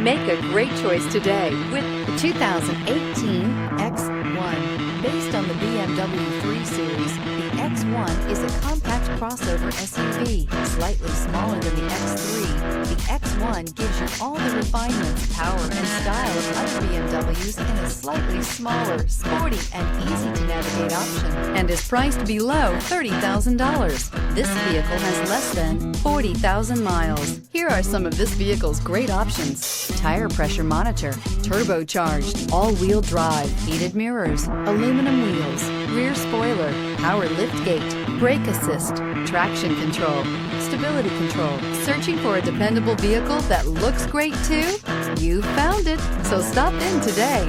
Make a great choice today with The 2018 X1. Based on the BMW 3 Series, the X1 is a compact crossover SUV, slightly smaller than the X3. The X1 gives you all the refinements, power, and style of other BMWs in a slightly smaller, sporty, and easy-to-navigate option, and is priced below $30,000. This vehicle has less than 40,000 miles. Here are some of this vehicle's great options: tire pressure monitor, turbocharged, all-wheel drive, heated mirrors, aluminum wheels, rear spoiler, power liftgate, brake assist, traction control, stability control. Searching for a dependable vehicle that looks great too? You found it, so stop in today.